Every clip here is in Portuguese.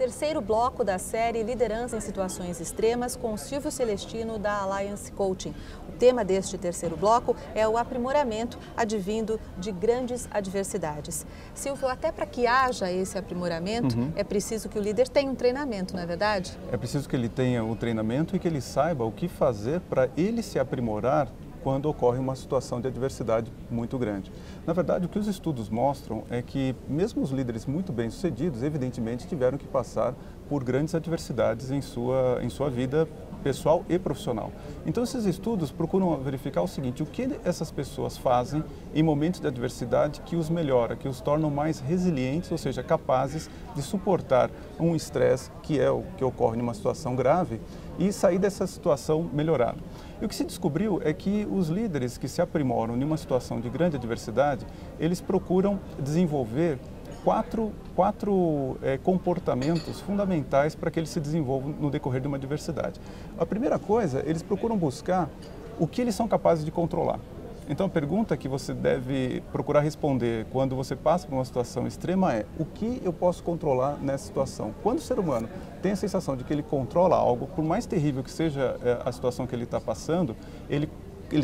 Terceiro bloco da série Liderança em Situações Extremas com Silvio Celestino da Alliance Coaching. O tema deste terceiro bloco é o aprimoramento advindo de grandes adversidades. Silvio, até para que haja esse aprimoramento, é preciso que o líder tenha um treinamento, não é verdade? É preciso que ele tenha o treinamento e que ele saiba o que fazer para ele se aprimorar quando ocorre uma situação de adversidade muito grande. Na verdade, o que os estudos mostram é que mesmo os líderes muito bem-sucedidos, evidentemente, tiveram que passar por grandes adversidades em sua vida pessoal e profissional. Então, esses estudos procuram verificar o seguinte: o que essas pessoas fazem em momentos de adversidade que os melhora, que os tornam mais resilientes, ou seja, capazes de suportar um estresse que é o que ocorre numa situação grave e sair dessa situação melhorado. E o que se descobriu é que os líderes que se aprimoram em uma situação de grande adversidade, eles procuram desenvolver quatro comportamentos fundamentais para que eles se desenvolvam no decorrer de uma adversidade. A primeira coisa, eles procuram buscar o que eles são capazes de controlar. Então, a pergunta que você deve procurar responder quando você passa por uma situação extrema é: o que eu posso controlar nessa situação? Quando o ser humano tem a sensação de que ele controla algo, por mais terrível que seja a situação que ele está passando, ele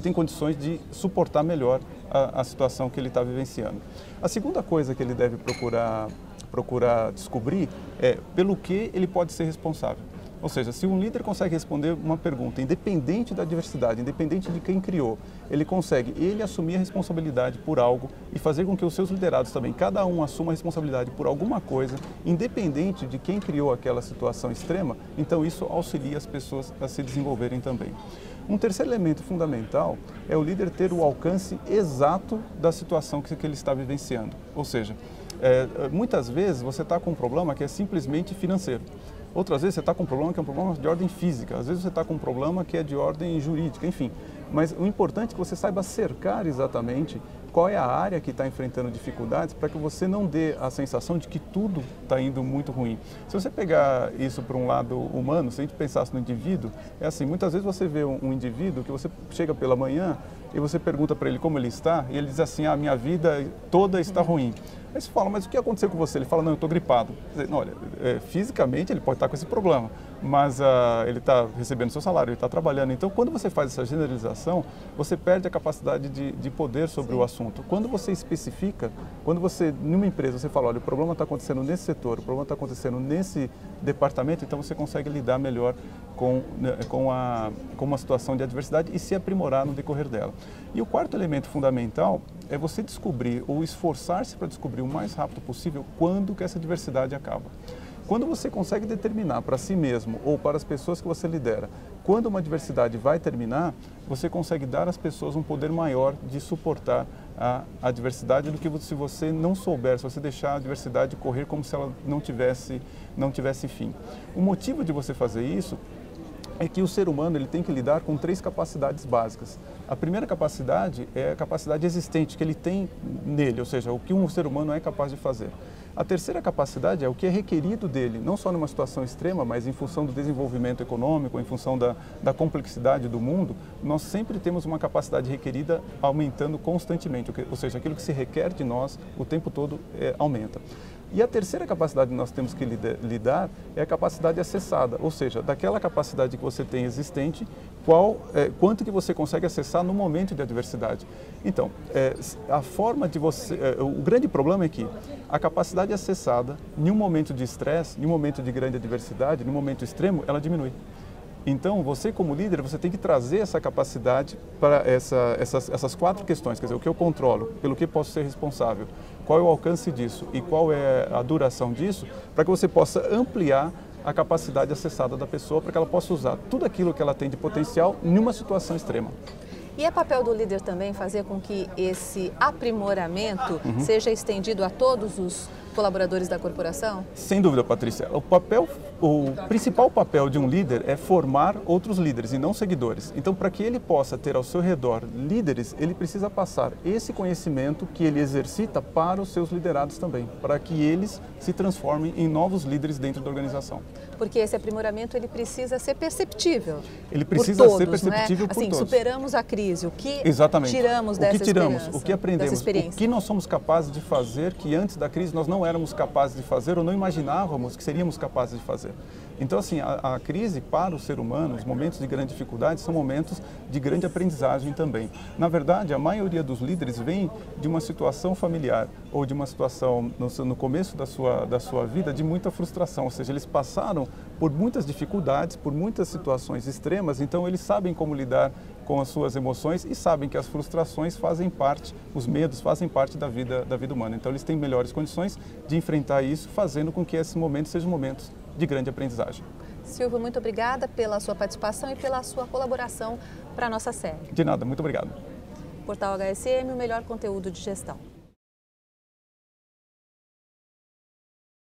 tem condições de suportar melhor a situação que ele está vivenciando. A segunda coisa que ele deve procurar descobrir é pelo que ele pode ser responsável. Ou seja, se um líder consegue responder uma pergunta, independente da adversidade, independente de quem criou, ele consegue assumir a responsabilidade por algo e fazer com que os seus liderados também, cada um assuma a responsabilidade por alguma coisa, independente de quem criou aquela situação extrema, então isso auxilia as pessoas a se desenvolverem também. Um terceiro elemento fundamental é o líder ter o alcance exato da situação que ele está vivenciando. Ou seja, muitas vezes você está com um problema que é simplesmente financeiro. Outras vezes você está com um problema que é um problema de ordem física, às vezes você está com um problema que é de ordem jurídica, enfim. Mas o importante é que você saiba cercar exatamente qual é a área que está enfrentando dificuldades para que você não dê a sensação de que tudo está indo muito ruim. Se você pegar isso para um lado humano, se a gente pensasse no indivíduo, é assim, muitas vezes você vê um indivíduo que você chega pela manhã e você pergunta para ele como ele está e ele diz assim: a minha vida toda está ruim. Aí você fala: mas o que aconteceu com você? Ele fala: não, eu estou gripado. Não, olha, fisicamente ele pode estar com esse problema, mas ele está recebendo seu salário, ele está trabalhando. Então, quando você faz essa generalização, você perde a capacidade de poder sobre o assunto. Quando você especifica, quando você, numa empresa, você fala: olha, o problema está acontecendo nesse setor, o problema está acontecendo nesse departamento, então você consegue lidar melhor com uma situação de adversidade e se aprimorar no decorrer dela. E o quarto elemento fundamental é você descobrir ou esforçar-se para descobrir o mais rápido possível quando que essa adversidade acaba. Quando você consegue determinar para si mesmo ou para as pessoas que você lidera quando uma adversidade vai terminar, você consegue dar às pessoas um poder maior de suportar a adversidade do que se você não souber, se você deixar a adversidade correr como se ela não tivesse fim. O motivo de você fazer isso é que o ser humano ele tem que lidar com 3 capacidades básicas. A primeira capacidade é a capacidade existente que ele tem nele, ou seja, o que um ser humano é capaz de fazer. A terceira capacidade é o que é requerido dele, não só numa situação extrema, mas em função do desenvolvimento econômico, em função da complexidade do mundo, nós sempre temos uma capacidade requerida aumentando constantemente, ou seja, aquilo que se requer de nós o tempo todo aumenta. E a terceira capacidade que nós temos que lidar é a capacidade acessada, ou seja, daquela capacidade que você tem existente, quanto que você consegue acessar no momento de adversidade. Então, a forma de você... o grande problema é que a capacidade acessada, em um momento de estresse, em um momento de grande adversidade, em um momento extremo, ela diminui. Então, você como líder, você tem que trazer essa capacidade para essas 4 questões, quer dizer, o que eu controlo, pelo que posso ser responsável, qual é o alcance disso e qual é a duração disso, para que você possa ampliar a capacidade acessada da pessoa, para que ela possa usar tudo aquilo que ela tem de potencial em uma situação extrema. E é papel do líder também fazer com que esse aprimoramento seja estendido a todos os colaboradores da corporação? Sem dúvida, Patrícia. O principal papel de um líder é formar outros líderes e não seguidores. Então, para que ele possa ter ao seu redor líderes, ele precisa passar esse conhecimento que ele exercita para os seus liderados também, para que eles se transformem em novos líderes dentro da organização. Porque esse aprimoramento ele precisa ser perceptível. Ele precisa por todos, ser perceptível por todos. Superamos a crise, o que Exatamente. tiramos o que dessa tiramos, experiência, o que aprendemos, o que nós somos capazes de fazer que antes da crise nós não éramos capazes de fazer ou não imaginávamos que seríamos capazes de fazer. Então, assim, a crise para o ser humano, os momentos de grande dificuldade, são momentos de grande aprendizagem também. Na verdade, a maioria dos líderes vem de uma situação familiar ou de uma situação no começo da sua vida de muita frustração, ou seja, eles passaram por muitas dificuldades, por muitas situações extremas, então eles sabem como lidar com as suas emoções e sabem que as frustrações fazem parte, os medos fazem parte da vida humana. Então eles têm melhores condições de enfrentar isso, fazendo com que esses momentos sejam momentos de grande aprendizagem. Silvio, muito obrigada pela sua participação e pela sua colaboração para a nossa série. De nada, muito obrigado. Portal HSM, o melhor conteúdo de gestão.